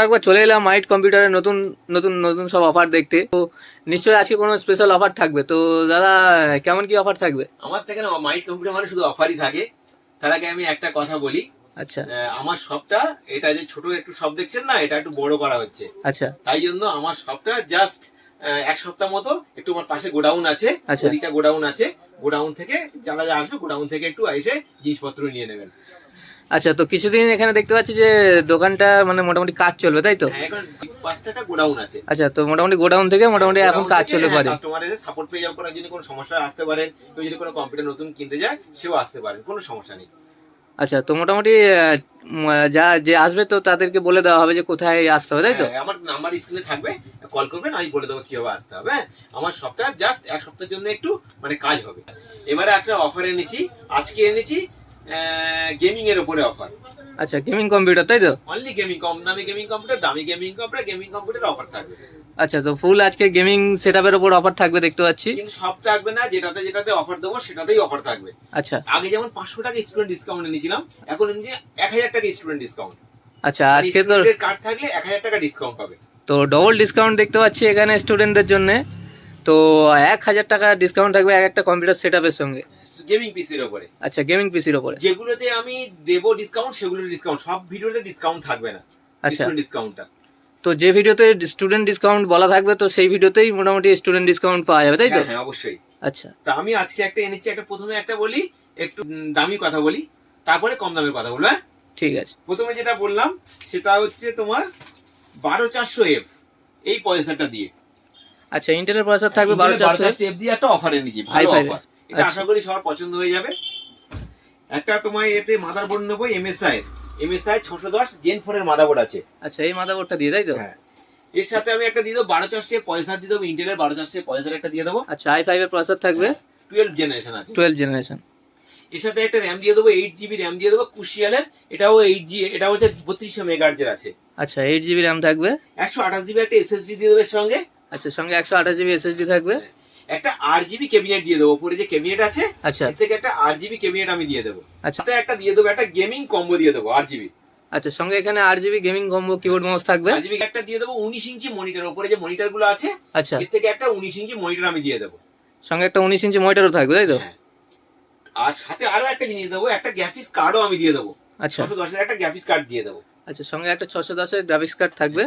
একবার চলে এলাম মাইট কম্পিউটারে নতুন নতুন নতুন সব অফার দেখতে। তো নিশ্চয়ই আজকে কোনো স্পেশাল অফার থাকবে। তো দাদা কেমন কি অফার থাকবে? আমার থেকে না মাইট কম্পিউটার মানে শুধু অফারই থাকে। তার আগে আমি একটা কথা বলি। আচ্ছা আমার শপটা, এটা যে ছোট একটু শপ দেখছেন না, এটা একটু বড় করা হচ্ছে। আচ্ছা তাই জন্য আমার শপটা জাস্ট এক সপ্তাহ মতো একটু আমার পাশে গোডাউন আছে, আচ্ছা। ওদিকটা গোডাউন আছে। গোডাউন থেকে যারা আসবে গোডাউন থেকে একটু এসে জিনিসপত্র নিয়ে নেবেন। আচ্ছা, তো কিছুদিন এখানে দেখতে পাচ্ছি যে দোকানটা মানে মোটামুটি কাজ চলবে, তাই তো? হ্যাঁ, এখন পাঁচটা গোডাউন আছে। আচ্ছা, তো মোটামুটি গোডাউন থেকে মোটামুটি এখন কাজ চলে পারে। কাস্টমারের সাপোর্ট পেয়ে যাওয়ার পর যদি কোনো সমস্যা আসতে পারেন, কেউ যদি কোনো কম্পিউটার নতুন কিনতে যায় সেও আসতে পারেন, কোনো সমস্যা নেই। আচ্ছা, তো মোটামুটি যা যে আসবে তো তাদেরকে বলে দেওয়া হবে যে কোথায় আসতে হবে, তাই তো? আমার নাম্বার স্ক্রিনে থাকবে, কল করবেন, আমি বলে দেবো কিভাবে আসতে হবে। আমার সবটা জাস্ট এক সপ্তাহের জন্য একটু মানে কাজ হবে। এবারে একটা অফার এনেছি, আজকে এনেছি গেমিং এর উপরে অফার। আচ্ছা, গেমিং কম্পিউটার, তাই তো? অনলি গেমিং, কম দামি গেমিং কম্পিউটার, দামি গেমিং কম্পিউটার অফার থাকবে। আচ্ছা, তো ফুল আজকে গেমিং সেটআপের উপর অফার থাকবে দেখতে পাচ্ছি। কিন্তু সব থাকবে না, যেটাতে যেটাতে অফার দেবো সেটাতেই অফার থাকবে। আচ্ছা, আগে যেমন 500 টাকা স্টুডেন্ট ডিসকাউন্ট এনেছিলাম, এখন এনেছি 1000 টাকা স্টুডেন্ট ডিসকাউন্ট। আচ্ছা আজকে তো কার্ড থাকলে 1000 টাকা ডিসকাউন্ট পাবে। তো ডবল ডিসকাউন্ট দেখতে পাচ্ছি এখানে স্টুডেন্টদের জন্য। তো 1000 টাকা ডিসকাউন্ট থাকবে এক একটা কম্পিউটার সেটআপের সঙ্গে, গেমিং পিসির উপরে। আচ্ছা, গেমিং পিসির উপরে। যেগুলোতে আমি দেবো ডিসকাউন্ট সেগুলোর ডিসকাউন্ট, সব ভিডিওতে ডিসকাউন্ট থাকবে না। আচ্ছা, ডিসকাউন্টটা তো যে ভিডিওতে স্টুডেন্ট ডিসকাউন্ট বলা থাকবে তো সেই ভিডিওতেই মোটামুটি স্টুডেন্ট ডিসকাউন্ট পাওয়া যাবে, তাই তো? হ্যাঁ অবশ্যই। আচ্ছা, তা আমি আজকে একটা এনেছি, একটা প্রথমে একটা বলি, একটু দামি কথা বলি, তারপরে কম দামের কথা বলবো। ঠিক আছে। প্রথমে যেটা বললাম সেটা হচ্ছে তোমার 12400F, এই পয়সাটা দিয়ে। আচ্ছা, ইন্টেলের প্রসেসর থাকবে 12400F দিয়ে একটা অফার এনেছি, ভালো অফার। এটা আচ্ছা। আশা করি সবার পছন্দ হয়ে যাবে। একটা তোমার এতে মাদারবোর্ড নেবো, MSI 610 Gen 4 এর মাদারবোর্ড আছে। আচ্ছা, এই মাদারবোর্ডটা দিয়ে, তাই তো? হ্যাঁ, এর সাথে আমি একটা দিয়ে দেবো 12400 পয়সা দিয়ে দেবো, ইন্টেলের 12400 পয়সার একটা দিয়ে দেবো। আচ্ছা, i5 এর প্রসেসর থাকবে, 12 জেনারেশন আছে। 12 জেনারেশন। এর সাথে একটা র্যাম দিয়ে দেবো, 8GB র্যাম দিয়ে দেবো কুশিয়ালের। এটাও 8G, এটা হচ্ছে 3200 মেগাহার্জের আছে। আচ্ছা, 8GB র্যাম থাকবে, 128GB একটা SSD দিয়ে দেবে সঙ্গে। আচ্ছা, সঙ্গে 128GB SSD থাকবে। একটা 8GB ক্যাবিনেট দিয়ে দেবো, উপরে যে ক্যাবিনেট আছে আচ্ছা, এর থেকে একটা 8GB ক্যাবিনেট আমি দিয়ে দেবো। আচ্ছা, সাথে একটা দিয়ে দেবো, একটা গেমিং কম্বো দিয়ে দেবো 8GB। আচ্ছা, সঙ্গে এখানে 8GB gaming combo keyboard mouse থাকবে। 8GB একটা দিয়ে দেবো 19 ইঞ্চি মনিটর, উপরে যে মনিটর গুলো আছে আচ্ছা, এর থেকে একটা 19 ইঞ্চি মনিটর আমি দিয়ে দেবো। সঙ্গে একটা 19 ইঞ্চি মনিটরও থাকবে, তাই তো? হ্যাঁ, আর সাথে আরো একটা জিনিস দেবো, একটা গ্রাফিক্স কার্ডও আমি দিয়ে দেবো। আচ্ছা, 610 এর একটা গ্রাফিক্স কার্ড দিয়ে দেবো। আচ্ছা, সঙ্গে একটা 610 এর গ্রাফিক্স কার্ড থাকবে।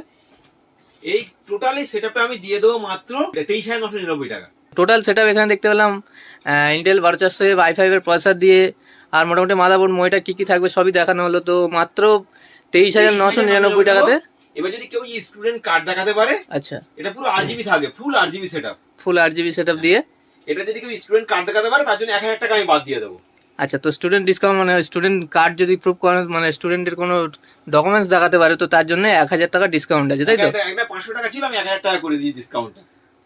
এই টোটালি সেটআপটা আমি দিয়ে দেবো মাত্র 23,999 টাকা। টোটাল সেটআপ এখানে দেখতে পেলাম ইন্টেল 12400 i5 এর প্রসেসর দিয়ে, আর মোটামুটি মাদারবোর্ড মনিটর কি কি থাকবে সবই দেখানো হলো। তো মাত্র 23,999 টাকাতে। এবার যদি কেউ স্টুডেন্ট কার্ড দেখাতে পারে, আচ্ছা, এটা পুরো 8GB থাকবে, ফুল 8GB সেটআপ। ফুল 8GB সেটআপ দিয়ে এটা যদি কেউ স্টুডেন্ট কার্ড দেখাতে পারে তার জন্য 1000 টাকা আমি বাদ দিয়ে দেবো। আচ্ছা, তো স্টুডেন্ট ডিসকাউন্ট মানে স্টুডেন্ট কার্ড যদি প্রুফ করেন, মানে স্টুডেন্টের কোনো ডকুমেন্টস দেখাতে পারে তো তার জন্য 1000 টাকা ডিসকাউন্ট আছে, তাই তো? একটা 500 টাকা ছিল, আমি 1000 টাকা করে দিই ডিসকাউন্টটা।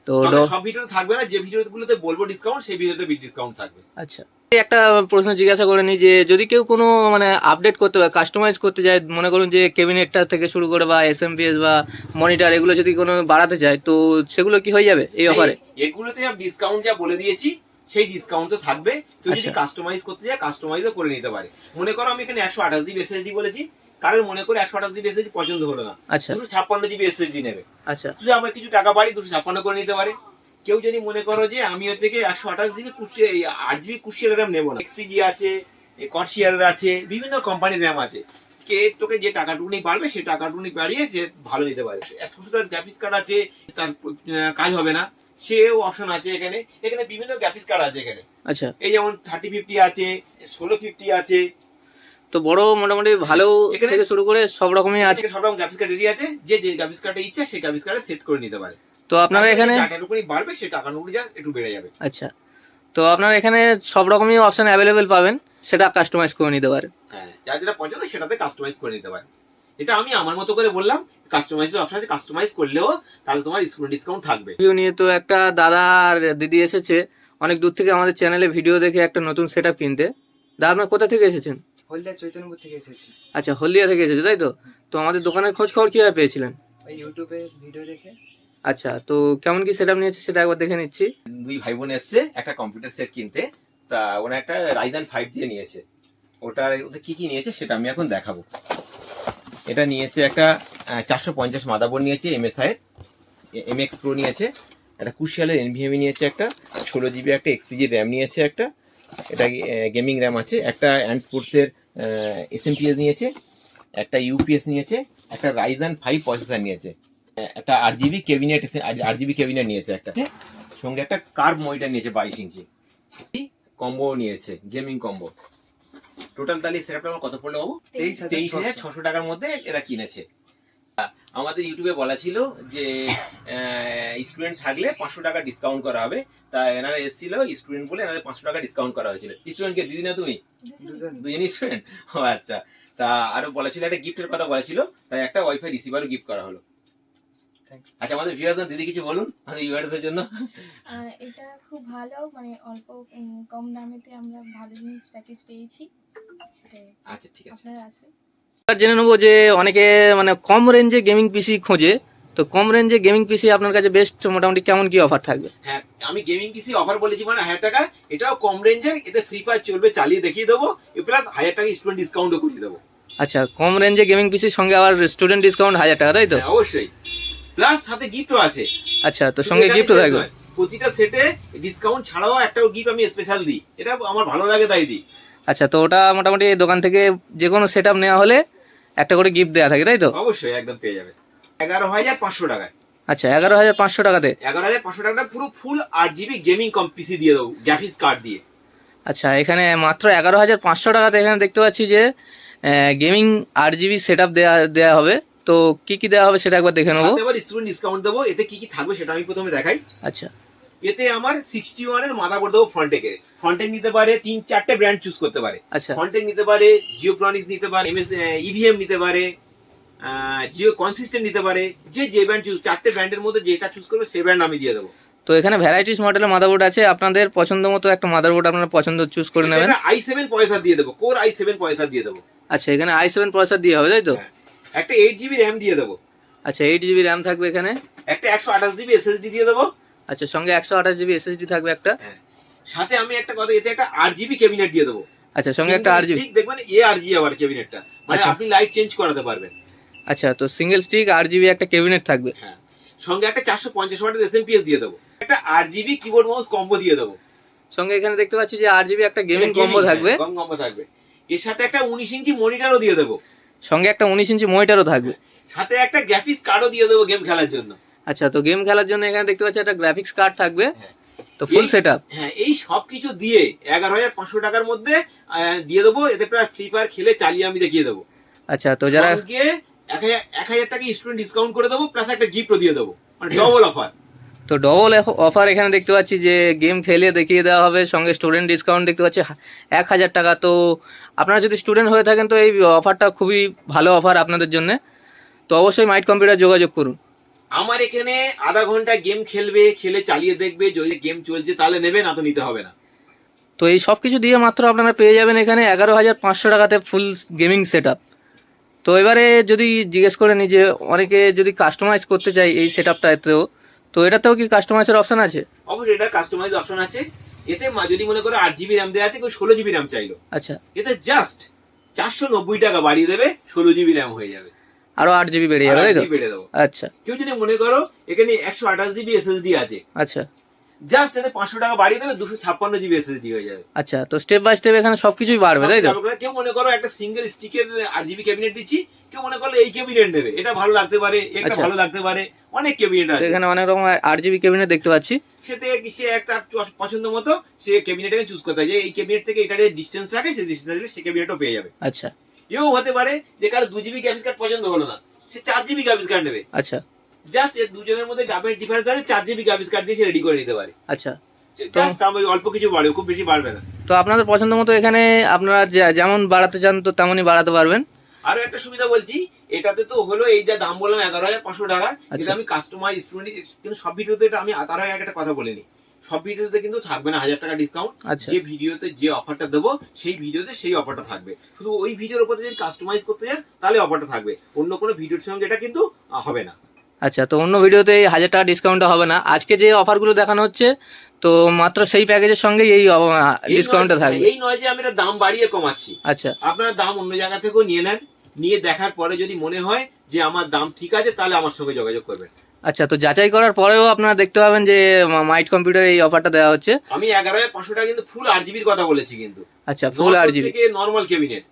তো সব ভিডিও থাকবে না, যে ভিডিওগুলোতে বলবো ডিসকাউন্ট সেই ভিডিওতে ডিসকাউন্ট থাকবে। আচ্ছা, একটা প্রশ্ন জিজ্ঞাসা করে নি যে যদি কেউ কোনো মানে আপডেট করতে হয়, কাস্টমাইজ করতে যায়, মনে করুন যে ক্যাবিনেটটা থেকে শুরু করে বা SMPS বা মনিটর এগুলো যদি কোনো বাড়াতে চায় তো সেগুলো কি হয়ে যাবে এই অফারে? এগুলোতে ডিসকাউন্ট যা বলে দিয়েছি সেই ডিসকাউন্ট তো থাকবে। কেউ যদি কাস্টমাইজ করতে যায় কাস্টমাইজও করে নিতে পারে। মনে করো আমি এখানে 128GB SSD বলেছি, কারোর মনে করে 128GB SSD পছন্দ হলো না, আচ্ছা, 256GB SSD নেবে। আচ্ছা, যদি আমার কিছু টাকা বাড়ি 256 করে নিতে পারে। কেউ যদি মনে করো যে আমি হচ্ছে কি 128GB 8GB কুশিয়াল র্যাম নেবো না, XPG আছে, কর্সিয়ার আছে, বিভিন্ন কোম্পানির র্যাম আছে, কে তোকে যে টাকাটুকুনি বাড়বে সেই টাকাটুকুনি বাড়িয়ে সে ভালো নিতে পারে। 127 গ্রাফিক্স কার্ড আছে, তার কাজ হবে না, সেও অপশন আছে এখানে। এখানে বিভিন্ন গ্রাফিক্স কার্ড আছে এখানে। আচ্ছা, এই যেমন 3050 আছে, 1650 আছে। তো বড় মোটামুটি ভালো থেকে শুরু করে সব রকমই আছে, সব রকম গ্রাফিক্স কার্ড রেডি আছে। যে যে গ্রাফিক্স কার্ডে ইচ্ছা সেই গ্রাফিক্স কার্ডে সেট করে নিতে পারে। তো আপনারা এখানে টাকাটুকুনি বাড়বে সেই টাকাটুকুনি যা একটু বেড়ে যাবে। আচ্ছা, তো আপনারা এখানে সব রকমই অপশন অ্যাভেলেবেল পাবেন, সেটা কাস্টমাইজ করে নিতে পারে। হ্যাঁ, যা যেটা পছন্দ সেটাতে কাস্টমাইজ করে নিতে পারে। এটা আমি আমার মতো করে বললাম, কাস্টমাইজের অপশন আছে, কাস্টমাইজ করলেও তাহলে তোমার স্টুডেন্ট ডিসকাউন্ট থাকবে। ভিডিও নিয়ে তো একটা দাদা আর দিদি এসেছে অনেক দূর থেকে আমাদের চ্যানেলে ভিডিও দেখে একটা নতুন সেটআপ কিনতে। দাদা আপনার কোথা থেকে এসেছেন? হলদিয়া চৈতন্যপুর থেকে এসেছি। আচ্ছা, হলদিয়া থেকে এসেছে, তাই তো? তো আমাদের দোকানের খোঁজ খবর কিভাবে পেয়েছিলেন? ওই ইউটিউবে ভিডিও দেখে। আচ্ছা, তো কেমন কি সেটআপ নিয়েছে সেটা একবার দেখে নিচ্ছি। দুই ভাই বোন এসছে একটা কম্পিউটার সেট কিনতে, তা ওরা একটা Ryzen 5 দিয়ে নিয়েছে। ওটার কি কি নিয়েছে সেটা আমি এখন দেখাবো। এটা নিয়েছে একটা 450 মাদারবোর্ড নিয়েছে MSI এর, MX Pro নিয়েছে, একটা কুশিয়ালের NVMe নিয়েছে, একটা 16 GB একটা XPG র্যাম নিয়েছে, একটা এটা গেমিং র্যাম আছে, একটা অ্যান্ড স্পোর্টসের SMPS নিয়েছে, একটা UPS নিয়েছে, একটা Ryzen 5 প্রসেসর নিয়েছে, একটা RGB ক্যাবিনেট নিয়েছে, একটা সঙ্গে একটা কার্ভ মনিটর নিয়েছে 22 ইঞ্চি, কম্বো নিয়েছে, গেমিং কম্বো। টোটাল তাহলে সেটআপটা আমার কত পড়লো বাবু? 23,600 টাকার মধ্যে এরা কিনেছে। আমাদের ইউটিউবে বলা ছিল যে স্টুডেন্ট থাকলে 500 টাকা ডিসকাউন্ট করা হবে, তা এনারা এসেছিল স্টুডেন্ট বলে এনাদের 500 টাকা ডিসকাউন্ট করা হয়েছিল। স্টুডেন্টকে দিদি না তুমি? দুজনই স্টুডেন্ট। ও আচ্ছা, তা আরো বলা ছিল একটা গিফটের কথা বলা ছিল, তাই একটা ওয়াইফাই রিসিভারও গিফট করা হলো। আচ্ছা, আমাদের ভিউয়ারদের দিদি কিছু বলুন আমাদের ভিউয়ারদের জন্য। এটা খুব ভালো, মানে অল্প কম দামেতে আমরা ভালো জিনিস প্যাকেজ পেয়েছি। আচ্ছা ঠিক আছে, আপনারা আসুন। এবার জেনে নেবো যে অনেকে মানে কম রেঞ্জে গেমিং পিসি খোঁজে, তো কম রেঞ্জে গেমিং পিসি আপনার কাছে বেস্ট মোটামুটি কেমন কি অফার থাকবে? হ্যাঁ, আমি গেমিং পিসি অফার বলেছি মানে 1000 টাকা, এটাও কম রেঞ্জের, এতে ফ্রি ফায়ার চলবে, চালিয়ে দেখিয়ে দেবো, প্লাস 1000 টাকা স্টুডেন্ট ডিসকাউন্টও করিয়ে দেবো। আচ্ছা, কম রেঞ্জে গেমিং পিসির সঙ্গে আবার স্টুডেন্ট ডিসকাউন্ট 1000 টাকা, তাই তো? হ্যাঁ, অবশ্যই, প্লাস সাথে গিফটও আছে। আচ্ছা, তো সঙ্গে গিফটও থাকবে? প্রতিটা সেটে ডিসকাউন্ট ছাড়াও একটা গিফট আমি স্পেশাল দিই, এটা আমার ভালো লাগে তাই দিই। আচ্ছা, তো ওটা মোটামুটি দোকান থেকে যে কোনো সেট আপ নেওয়া হলে একটা করে গিফট দেওয়া থাকে, তাই তো? অবশ্যই, একদম পেয়ে যাবে 11,500 টাকায়। আচ্ছা, 11,500 টাকাতে? 11,500 টাকা পুরো ফুল 8 GB গেমিং পিসি দিয়ে দেবো গ্রাফিক্স কার্ড দিয়ে। আচ্ছা, এখানে মাত্র 11,500 টাকাতে এখানে দেখতে পাচ্ছি যে গেমিং 8 GB সেট আপ দেওয়া হবে। তো কি কি দেওয়া হবে সেটা একবার দেখে নেবো। এবার স্টুডেন্ট ডিসকাউন্ট দেবো, এতে কি কি থাকবে সেটা আমি প্রথমে দেখাই। আচ্ছা, এতে আমার 61 এর মাদারবোর্ড দেবো ফ্রন্টেকের। ফ্রন্টেক নিতে পারে 3-4টে ব্র্যান্ড চুজ করতে পারে। আচ্ছা, ফ্রন্টেক নিতে পারে, জিওপ্রনিক্স নিতে পারে, EVM নিতে পারে, জিও কনসিস্টেন্ট নিতে পারে, যে ব্র্যান্ড চুজ, 4টে ব্র্যান্ডের মধ্যে যেটা চুজ করবে সেই ব্র্যান্ড আমি দিয়ে দেবো। তো এখানে ভ্যারাইটিস মডেলের মাদারবোর্ড আছে, আপনাদের পছন্দ মতো একটা মাদারবোর্ড আপনারা পছন্দ চুজ করে নেবেন। i7 প্রসেসর দিয়ে দেবো, কোর i7 প্রসেসর দিয়ে দেবো। আচ্ছা, এখানে i7 প্রসেসর দিয়ে হবে, তাই তো? হ্যাঁ, একটা 8 GB র্যাম দিয়ে দেবো। আচ্ছা, 8 GB র্যাম থাকবে এখানে। একটা 128 GB SSD দিয়ে দেবো। আচ্ছা, সঙ্গে 128 GB SSD থাকবে একটা। হ্যাঁ, সাথে আমি একটা কথা, এতে একটা RGB ক্যাবিনেট দিয়ে দেবো। আচ্ছা, সঙ্গে একটা RGB দেখবেন ARG আবার ক্যাবিনেটটা, মানে আচ্ছা। আপনি লাইট চেঞ্জ করাতে পারবেন। আচ্ছা, তো সিঙ্গেল স্টিক RGB একটা ক্যাবিনেট থাকবে। হ্যাঁ, সঙ্গে একটা 450 ওয়াটের SMPS দিয়ে দেবো, একটা RGB কিবোর্ড মাউস কম্বো দিয়ে দেবো। সঙ্গে এখানে দেখতে পাচ্ছি যে RGB একটা গেমিং কম্বো থাকবে। কম্বো থাকবে, এর সাথে একটা 19 ইঞ্চি মনিটরও দিয়ে দেবো। সঙ্গে একটা 19 ইঞ্চি মনিটরও থাকবে। সাথে একটা গ্রাফিক্স কার্ডও দিয়ে দেবো গেম খেলার জন্য। আচ্ছা, তো গেম খেলার জন্য এখানে দেখতে পাচ্ছি একটা গ্রাফিক্স কার্ড থাকবে। হ্যাঁ, তো ফুল সেটআপ। হ্যাঁ, এই সব কিছু দিয়ে 11,500 টাকার মধ্যে দিয়ে দেবো। এতে প্রায় ফ্রি ফায়ার খেলে চালিয়ে আমি দেখিয়ে দেবো। আচ্ছা, তো যারা 1,000 টাকা স্টুডেন্ট ডিসকাউন্ট করে দেবো, প্লাস একটা গিফটও দিয়ে দেবো, মানে ডবল অফার। তো ডবল অফার এখানে দেখতে পাচ্ছি যে গেম খেলে দেখিয়ে দেওয়া হবে, সঙ্গে স্টুডেন্ট ডিসকাউন্ট দেখতে পাচ্ছি 1,000 টাকা। তো আপনারা যদি স্টুডেন্ট হয়ে থাকেন তো এই অফারটা খুবই ভালো অফার আপনাদের জন্য। তো অবশ্যই মাইট কম্পিউটার যোগাযোগ করুন। আমার এখানে আধা ঘন্টা গেম খেলবে, খেলে চালিয়ে দেখবে, যদি গেম চলছে তাহলে নেবে, না তো নিতে হবে না। তো এই সব কিছু দিয়ে মাত্র আপনারা পেয়ে যাবেন এখানে 11,500 টাকাতে ফুল গেমিং সেটআপ। তো এবারে যদি জিজ্ঞেস করে নিই যে অনেকে যদি কাস্টমাইজ করতে চাই এই সেটআপটাতেও, তো এটাতেও কি কাস্টমাইজের অপশন আছে? অবশ্যই এটা কাস্টমাইজ অপশন আছে। এতে যদি মনে করো 8 GB র্যাম দেওয়া আছে, কেউ 16 GB র্যাম চাইলো, আচ্ছা, এতে জাস্ট 490 টাকা বাড়িয়ে দেবে, 16 GB র্যাম হয়ে যাবে, আরো 8 GB বেড়ে যাবে, তাই তো? বেড়ে দেবো। আচ্ছা, কেউ যদি মনে করো এখানে 128 GB SSD আছে, আচ্ছা, জাস্ট এতে 500 টাকা বাড়িয়ে দেবে, 256 GB SSD হয়ে যাবে। আচ্ছা, তো স্টেপ বাই স্টেপ এখানে সবকিছুই বাড়বে, তাই তো? কেউ মনে করো একটা সিঙ্গেল স্টিকের 8 GB ক্যাবিনেট দিচ্ছি, কেউ মনে করলো এই ক্যাবিনেট নেবে, এটা ভালো লাগতে পারে, এটা আচ্ছা। ভালো লাগতে পারে, অনেক ক্যাবিনেট তো আছে। এখানে অনেক রকম 8 GB ক্যাবিনেট দেখতে পাচ্ছি। সে একটা পছন্দ মতো সে ক্যাবিনেটটাকে চুজ করতে হয়, যে এই ক্যাবিনেট থেকে এটা ডিস্টেন্স রাখে, সেই ডিস্টেন্স দিলে সে ক্যাবিনেটও পেয়ে যাবে। আচ্ছা, এও হতে পারে যে কারো 2 GB গ্রাফিক্স কার্ড পছন্দ হলো না, সে 4 GB গ্রাফিক্স কার্ড নেবে। আচ্ছা, জাস্ট এই দুজনের মধ্যে গ্রাফিক্স ডিফারেন্স আছে, 4 GB গ্রাফিক্স কার্ড দিয়ে সে রেডি করে নিতে পারে। আচ্ছা, জাস্ট অল্প কিছু বাড়বে, খুব বেশি বাড়বে না। তো আপনাদের পছন্দ মতো এখানে আপনারা যেমন বাড়াতে চান তো তেমনই বাড়াতে পারবেন। আরো একটা সুবিধা বলছি, এটাতে তো হলো এই যা দাম বললাম 11,500 টাকা, কিন্তু আমি কাস্টমার স্টুডেন্ট, কিন্তু সব ভিডিওতে এটা আমি তার আগে একটা কথা বলিনি, সব ভিডিওতে কিন্তু থাকবে না 1000 টাকা ডিসকাউন্ট। আচ্ছা, যে ভিডিওতে যে অফারটা দেবো সেই ভিডিওতে সেই অফারটা থাকবে, শুধু ওই ভিডিওর উপর যদি কাস্টমাইজ করতে চান তাহলে অফারটা থাকবে, অন্য কোনো ভিডিওর সঙ্গে এটা কিন্তু হবে না। আচ্ছা, তো অন্য ভিডিওতে এই 1000 টাকা ডিসকাউন্টটা হবে না। আজকে যে অফারগুলো দেখানো হচ্ছে তো মাত্র সেই প্যাকেজের সঙ্গে এই ডিসকাউন্টটা থাকবে। এই নয় যে আমি এটা দাম বাড়িয়ে কমাচ্ছি। আচ্ছা, আপনারা দাম অন্য জায়গা থেকেও নিয়ে নেন, নিয়ে দেখার পরে যদি মনে হয় যে আমার দাম ঠিক আছে তাহলে আমার সঙ্গে যোগাযোগ করবেন। আচ্ছা, তো যাচাই করার পরেও আপনারা দেখতে পাবেন যে মাইট কম্পিউটার এই অফারটা দেওয়া হচ্ছে। আমি 11,500 টাকা কিন্তু ফুল RGBর কথা বলেছি, কিন্তু আচ্ছা, ফুল RGB থেকে নরমাল ক্যাবিনেট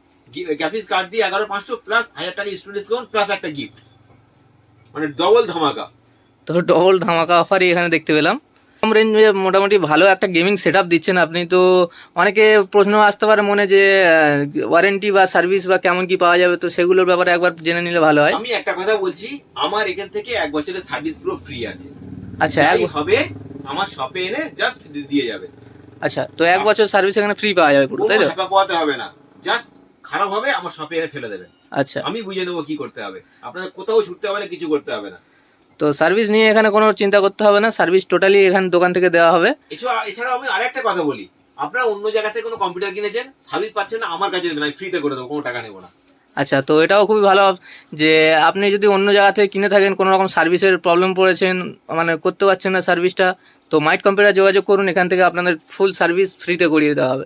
গ্রাফিক্স কার্ড দিয়ে 11,500 প্লাস 1000 টাকা স্টুডেন্ট ডিসকাউন্ট প্লাস একটা গিফট, মানে ডবল ধামাকা। তো ডবল ধামাকা অফারই এখানে দেখতে পেলাম। কম রেঞ্জে মোটামুটি ভালো একটা গেমিং সেটআপ দিচ্ছেন আপনি। তো অনেকে প্রশ্ন আসতে পারে মনে যে ওয়ারেন্টি বা সার্ভিস বা কেমন কি পাওয়া যাবে, তো সেগুলোর ব্যাপারে একবার জেনে নিলে ভালো হয়। আমি একটা কথা বলছি, আমার এখান থেকে 1 বছরের সার্ভিস পুরো ফ্রি আছে। আচ্ছা, যাই হবে আমার শপে এনে জাস্ট দিয়ে যাবে। আচ্ছা, তো 1 বছর সার্ভিস এখানে ফ্রি পাওয়া যাবে পুরো, কোনো তাই তো? হ্যাপা পাওয়াতে হবে না, জাস্ট খারাপ হবে আমার শপে এনে ফেলে দেবেন। আচ্ছা, আমি বুঝে নেবো কি করতে হবে, আপনাদের কোথাও ছুটতে হবে না, কিছু করতে হবে না। তো সার্ভিস নিয়ে এখানে কোনো চিন্তা করতে হবে না, সার্ভিস টোটালি এখানে দোকান থেকে দেওয়া হবে। এছাড়াও আমি আরেকটা কথা বলি, আপনারা অন্য জায়গা থেকে কোনো কম্পিউটার কিনেছেন, সার্ভিস পাচ্ছেন না, আমার কাছে দেবেন, আমি ফ্রিতে করে দেবো, কোনো টাকা নেবো না। আচ্ছা, তো এটাও খুবই ভালো যে আপনি যদি অন্য জায়গা থেকে কিনে থাকেন, কোনো রকম সার্ভিসের প্রবলেম পড়েছেন, মানে করতে পারছেন না সার্ভিসটা, তো মাইট কম্পিউটার যোগাযোগ করুন, এখান থেকে আপনাদের ফুল সার্ভিস ফ্রিতে করিয়ে দেওয়া হবে।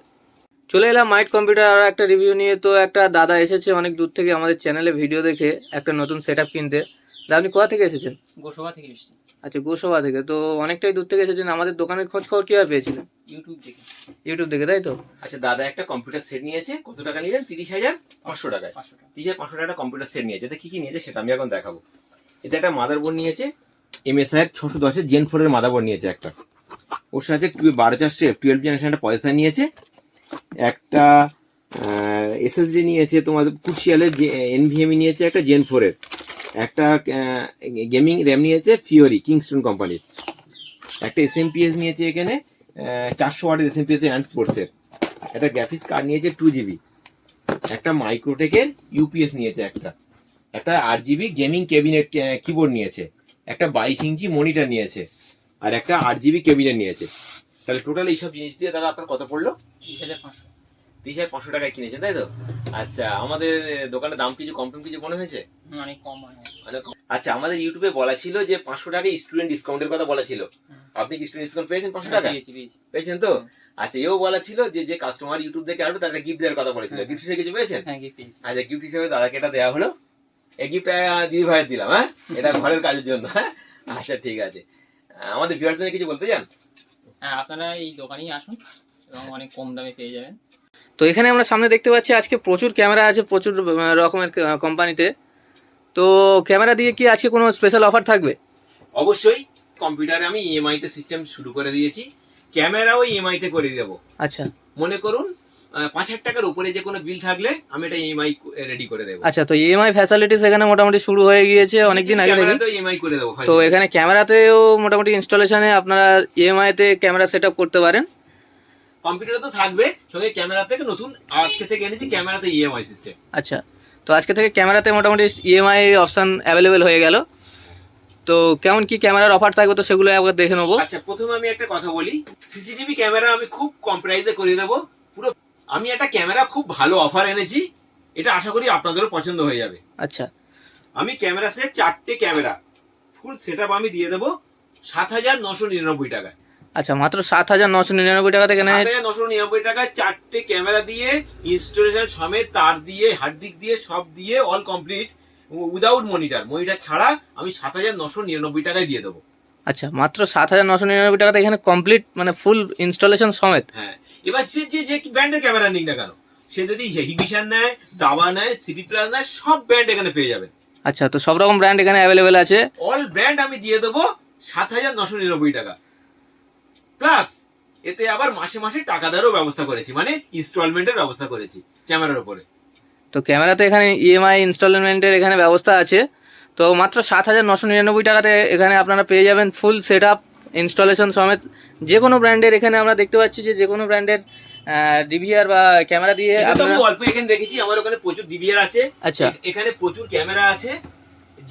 চলে এলাম মাইট কম্পিউটার আর একটা রিভিউ নিয়ে। তো একটা দাদা এসেছে অনেক দূর থেকে আমাদের চ্যানেলে ভিডিও দেখে একটা নতুন সেটআপ কিনতে। দাদা, আপনি কোথা থেকে এসেছেন? গোসবা থেকে এসেছি। আচ্ছা, গোসবা থেকে। তো অনেকটাই দূর থেকে এসেছেন, আমাদের দোকানের খোঁজ খবর কিভাবে পেয়েছিলেন? ইউটিউব দেখে। ইউটিউব দেখে, তাই তো? আচ্ছা, দাদা একটা কম্পিউটার সেট নিয়েছে, কত টাকা নিলেন? 30,500 টাকায়। 500 টাকা। 30,500 টাকা কম্পিউটার সেট নিয়েছে। এতে কি কি নিয়েছে সেটা আমি এখন দেখাবো। এটা একটা মাদারবোর্ড নিয়েছে, MSI এর 610 এর Gen 4 এর মাদারবোর্ড নিয়েছে একটা। ওর সাথে 12412 জেনারেশন একটা প্রসেসর নিয়েছে, একটা SSD নিয়েছে তোমার কুশিয়ালের NVMe নিয়েছে একটা Gen 4 এর, একটা গেমিং র্যাম নিয়েছে ফিওরি কিংস্টন কোম্পানির, একটা SMPS নিয়েছে এখানে 400 ওয়াটের SMPS অ্যান্ড ফোর্সের, একটা গ্রাফিক্স কার্ড নিয়েছে 2GB, একটা মাইক্রোটেকের UPS নিয়েছে, একটা RGB গেমিং ক্যাবিনেট কিবোর্ড নিয়েছে, একটা 22 ইঞ্চি মনিটর নিয়েছে, আর একটা RGB ক্যাবিনেট নিয়েছে। তাহলে টোটাল এইসব জিনিস দিয়ে দাদা আপনার কত পড়লো? 30,500। 30,500 টাকায় কিনেছেন, তাই তো? আচ্ছা, আমাদের দোকানের দাম কিছু কম কিছু মনে হয়েছে? অনেক কম মনে হয়। আচ্ছা, আমাদের ইউটিউবে বলা ছিল যে 500 টাকা স্টুডেন্ট ডিসকাউন্টের কথা বলা ছিল। আপনি কি স্টুডেন্ট ডিসকাউন্ট পেয়েছেন 500 টাকা? পেয়েছি। পেয়েছেন তো? আচ্ছা, এও বলা ছিল যে কাস্টমার ইউটিউব দেখে আসবে তাকে গিফট দেওয়ার কথা বলেছিল। গিফট হিসেবে কিছু পেয়েছেন? হ্যাঁ, গিফট পেয়েছি। আচ্ছা, গিফট হিসেবে দাদাকে এটা দেওয়া হলো। এই গিফটটা দিদি ভাইয়ের দিলাম, হ্যাঁ, এটা ঘরের কাজের জন্য। হ্যাঁ, আচ্ছা, ঠিক আছে। আমাদের ভিউয়ারদের জন্য কিছু বলতে চান? হ্যাঁ, আপনারা এই দোকানেই আসুন এবং অনেক কম দামে পেয়ে যাবেন। তো এখানে আমরা সামনে দেখতে পাচ্ছি আজকে প্রচুর ক্যামেরা আছে, প্রচুর রকমের কোম্পানিতে। তো ক্যামেরা দিয়ে কি আজকে কোনো স্পেশাল অফার থাকবে? অবশ্যই। কম্পিউটারে আমি EMI তে সিস্টেম শুরু করে দিয়েছি, ক্যামেরাও EMI তে করে দেবো। আচ্ছা, মনে করুন 5,000 টাকার উপরে যে কোনো বিল থাকলে আমি এটা EMI রেডি করে দেবো। আচ্ছা, তো EMI ফ্যাসিলিটিস এখানে মোটামুটি শুরু হয়ে গিয়েছে অনেকদিন আগে থেকে। ক্যামেরাতেও EMI করে দেবো। তো এখানে ক্যামেরাতেও মোটামুটি ইনস্টলেশনে আপনারা EMI তে ক্যামেরা সেট আপ করতে পারেন। কম্পিউটারে তো থাকবে, সঙ্গে ক্যামেরা থেকে নতুন আজকে থেকে এনেছি ক্যামেরাতে EMI সিস্টেম। আচ্ছা, তো আজকে থেকে ক্যামেরাতে মোটামুটি EMI অপশন অ্যাভেলেবেল হয়ে গেল। তো কেমন কি ক্যামেরার অফার থাকবে তো সেগুলো একবার দেখে নেবো। আচ্ছা, প্রথমে আমি একটা কথা বলি, সিসিটিভি ক্যামেরা আমি খুব কম প্রাইসে করে দেবো পুরো। আমি একটা ক্যামেরা খুব ভালো অফার এনেছি, এটা আশা করি আপনাদেরও পছন্দ হয়ে যাবে। আচ্ছা, আমি ক্যামেরা সেট 4টে ক্যামেরা ফুল সেটআপ আমি দিয়ে দেবো 7,999 টাকায়। আচ্ছা, মাত্র 7,999 টাকা থেকে 7,999 টাকায় 4টে ক্যামেরা দিয়ে ইনস্টলেশন সমেত তার দিয়ে হার্ড ডিস্ক দিয়ে সব দিয়ে অল কমপ্লিট উইদাউট মনিটর ছাড়া আমি 7,999 টাকায় দিয়ে দেবো। আচ্ছা, মাত্র 7,999 টাকাতে এখানে কমপ্লিট মানে ফুল ইনস্টলেশন সমেত। হ্যাঁ, এবার সে যে ব্র্যান্ডের ক্যামেরা নিক না কেন, সে যদি হিগিশন নেয়, দাবা নেয়, সিপি প্লাস নেয়, সব ব্র্যান্ড এখানে পেয়ে যাবেন। আচ্ছা, তো সব রকম ব্র্যান্ড এখানে অ্যাভেলেবেল আছে। অল ব্র্যান্ড আমি দিয়ে দেবো 7,999 টাকা প্লাস। এতে আবার মাসে মাসে টাকা দেওয়ারও ব্যবস্থা করেছি, মানে ইনস্টলমেন্টের ব্যবস্থা করেছি ক্যামেরার উপরে। তো ক্যামেরাতে এখানে EMI ইনস্টলমেন্টের এখানে ব্যবস্থা আছে। তো মাত্র 7,999 টাকাতে এখানে আপনারা পেয়ে যাবেন ফুল সেট আপ ইনস্টলেশন সমেত। যে কোনো ব্র্যান্ডের এখানে আমরা দেখতে পাচ্ছি যে কোনো ব্র্যান্ডের DVR বা ক্যামেরা দিয়ে এটা তো আমি আপনারা। অল্প এখানে রেখেছি, আমার ওখানে প্রচুর DVR আছে। আচ্ছা, এখানে প্রচুর ক্যামেরা আছে,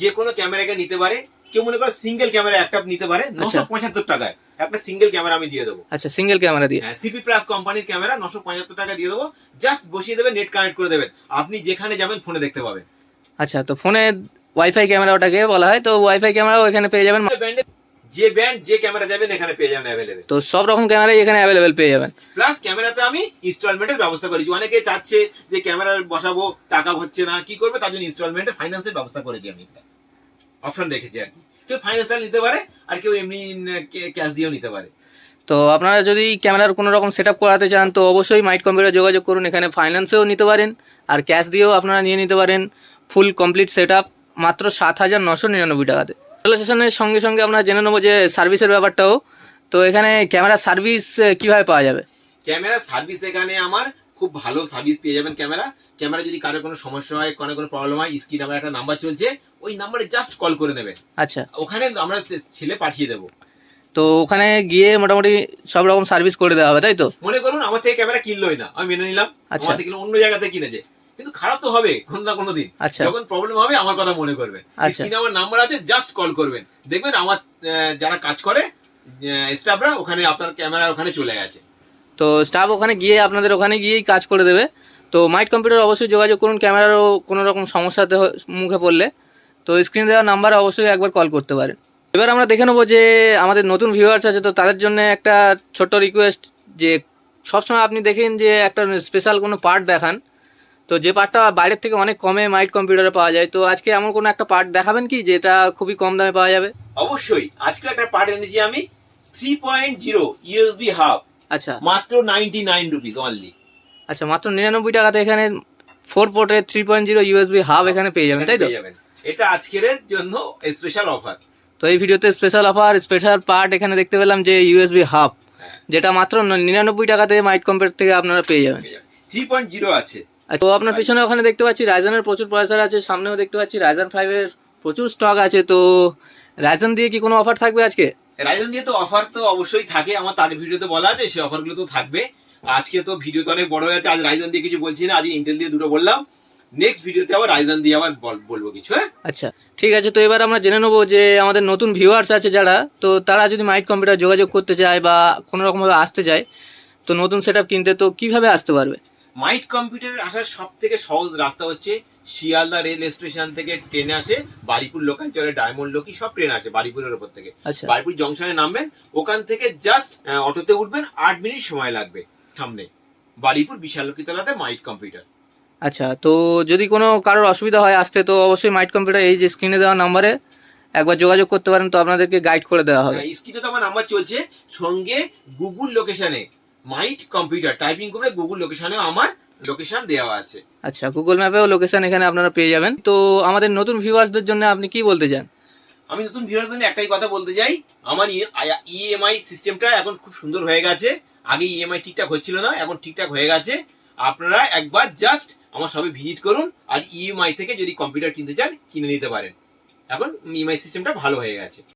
যে কোনো ক্যামেরা এখানে নিতে পারে। কেউ মনে করে সিঙ্গেল ক্যামেরা একটা নিতে পারে 975 টাকায় একটা সিঙ্গেল ক্যামেরা আমি দিয়ে দেবো। আচ্ছা, সিঙ্গেল ক্যামেরা দিয়ে। হ্যাঁ, সিপি প্লাস কোম্পানির ক্যামেরা 975 টাকা দিয়ে দেবো। জাস্ট বসিয়ে দেবেন, নেট কানেক্ট করে দেবেন, আপনি যেখানে যাবেন ফোনে দেখতে পাবেন। আচ্ছা, তো ফোনে ওয়াইফাই ক্যামেরা ওটাকে বলা হয়, তো ওয়াইফাই ক্যামেরাও এখানে পেয়ে যাবেন। যে ব্র্যান্ড যে ক্যামেরা যাবেন এখানে পেয়ে যাবেন অ্যাভেলেবেল। তো সব রকম ক্যামেরাই এখানে অ্যাভেলেবেল পেয়ে যাবেন। প্লাস ক্যামেরাতে আমি ইনস্টলমেন্টের ব্যবস্থা করেছি। অনেকে চাচ্ছে যে ক্যামেরা বসাবো, টাকা হচ্ছে না, কি করবে, তার জন্য ইনস্টলমেন্টের ফাইন্যান্সের ব্যবস্থা করেছি আমি, অপশন রেখেছি আর কি। কেউ ফাইন্যান্সিয়াল নিতে পারে আর কেউ এমনি ক্যাশ দিয়েও নিতে পারে। তো আপনারা যদি ক্যামেরার কোনো রকম সেট আপ করাতে চান তো অবশ্যই মাইট কম্পিউটার যোগাযোগ করুন। এখানে ফাইন্যান্সেও নিতে পারেন আর ক্যাশ দিয়েও আপনারা নিয়ে নিতে পারেন ফুল কমপ্লিট সেট আপ মাত্র 7,999 টাকাতে। ইনস্টলেশনের সঙ্গে সঙ্গে আপনারা জেনে নেবো যে সার্ভিসের ব্যাপারটাও। তো এখানে ক্যামেরার সার্ভিস কীভাবে পাওয়া যাবে? ক্যামেরার সার্ভিস এখানে আমার খুব ভালো সার্ভিস পেয়ে যাবেন। ক্যামেরা যদি কারোর কোনো সমস্যা হয়, কোনো প্রবলেম হয়, স্ক্রিনে আমার একটা নাম্বার চলছে, ওই নাম্বারে জাস্ট কল করে নেবেন। আচ্ছা, ওখানে আমরা ছেলে পাঠিয়ে দেবো। তো ওখানে গিয়ে মোটামুটি সব রকম সার্ভিস করে দেওয়া হবে, তাই তো? মনে করুন আমার থেকে ক্যামেরা কিনলোই না, আমি মেনে নিলাম, আচ্ছা। আমার থেকে অন্য জায়গাতে কিনেছে, কিন্তু খারাপ তো হবে কোনো না কোনো দিন। আচ্ছা যখন প্রবলেম হবে আমার কথা মনে করবেন, আচ্ছা। স্ক্রিনে আমার নাম্বার আছে, জাস্ট কল করবেন, দেখবেন আমার যারা কাজ করে স্টাফরা ওখানে আপনার ক্যামেরা ওখানে চলে গেছে। তো স্টাফ ওখানে গিয়ে আপনাদের ওখানে গিয়েই কাজ করে দেবে। তো মাইট কম্পিউটার অবশ্যই যোগাযোগ করুন ক্যামেরারও কোনো রকম সমস্যাতে মুখে পড়লে। তো স্ক্রিন দেওয়া নাম্বারে অবশ্যই একবার কল করতে পারেন। এবার আমরা দেখে নেবো যে আমাদের নতুন ভিউয়ার্স আছে, তো তাদের জন্য একটা ছোট্ট রিকোয়েস্ট যে সবসময় আপনি দেখেন যে একটা স্পেশাল কোনো পার্ট দেখান, তো যে পার্টটা বাইরের থেকে অনেক কমে মাইট কম্পিউটারে পাওয়া যায়। তো আজকে এমন কোনো একটা পার্ট দেখাবেন কি যেটা খুবই কম দামে পাওয়া যাবে? অবশ্যই, আজকে একটা পার্ট এনেছি আমি 3.0 ইউএসবি হাব, আচ্ছা মাত্র 99 রুপিস অনলি। আচ্ছা, মাত্র 99 টাকাতে এখানে 4 পোর্টের 3.0 ইউএসবি হাব এখানে পেয়ে যাবেন, তাই তো? এটা আজকের জন্য স্পেশাল অফার। তো এই ভিডিওতে স্পেশাল অফার, স্পেশাল পার্ট এখানে দেখতে পেলাম যে ইউএসবি হাব, যেটা মাত্র 99 টাকাতে মাইট কম্পিউটার থেকে আপনারা পেয়ে যাবেন। 3.0 আছে। তো আপনার পিছনে ওখানে দেখতে পাচ্ছি রাইজনের প্রচুর প্রসেসর আছে, সামনেও দেখতে পাচ্ছি রাইজন 5 এর প্রচুর স্টক আছে। তো রাইজন দিয়ে কি কোনো অফার থাকবে আজকে? রাইজন দিয়ে তো অফার তো অবশ্যই থাকে, আমার তার ভিডিওতে বলা আছে, সেই অফারগুলো তো থাকবে। আজকে তো ভিডিও তো অনেক বড় হয়ে আছে, আজ রাইজন দিয়ে কিছু বলছি না, আজ ইন্টেল দিয়ে দুটো বললাম, নেক্সট ভিডিওতে আবার রাইজন দিয়ে আবার বলবো কিছু। হ্যাঁ, আচ্ছা ঠিক আছে। তো এবার আমরা জেনে নেবো যে আমাদের নতুন ভিউয়ার্স আছে যারা, তো তারা যদি মাইট কম্পিউটার যোগাযোগ করতে চায় বা কোনো রকমভাবে আসতে চায় তো নতুন সেট আপ কিনতে, তো কিভাবে আসতে পারবে? মাইট কম্পিউটারের আসার সব থেকে সহজ রাস্তা হচ্ছে শিয়ালদা রেল স্টেশন থেকে ট্রেনে আসে, বারিপুর লোকাল চলে, ডায়মন্ড লোকি সব ট্রেন আসে বারিপুরের উপর থেকে। আচ্ছা বারিপুর জংশনে নামবেন, ওখান থেকে জাস্ট অটোতে উঠবেন, 8 মিনিট সময় লাগবে। সামনে বারিপুর বিশালকীতলাতে মাইট কম্পিউটার। আচ্ছা, তো যদি কোনো কারোর অসুবিধা হয় আসতে তো অবশ্যই মাইট কম্পিউটার এই যে স্ক্রিনে দেওয়া নাম্বারে একবার যোগাযোগ করতে পারেন, তো আপনাদেরকে গাইড করে দেওয়া হবে। স্ক্রিনে তো আমার নাম্বার চলছে, সঙ্গে গুগল লোকেশনে মাইট কম্পিউটার টাইপিং করে গুগল লোকেশনেও আমার লোকেশন দেওয়া আছে। আচ্ছা, গুগল ম্যাপেও লোকেশন এখানে আপনারা পেয়ে যাবেন। তো আমাদের নতুন ভিউয়ার্সদের জন্য আপনি কি বলতে চান? আমি নতুন ভিউয়ারদের জন্য একটাই কথা বলতে চাই, আমার ইএমআই সিস্টেমটা এখন খুব সুন্দর হয়ে গেছে। আগে ইএমআই ঠিকঠাক হচ্ছিল না, এখন ঠিকঠাক হয়ে গেছে। আপনারা একবার জাস্ট আমার সবে ভিজিট করুন, আর ইএমআই থেকে যদি কম্পিউটার কিনতে চান কিনে নিতে পারেন। এখন ইএমআই সিস্টেমটা ভালো হয়ে গেছে।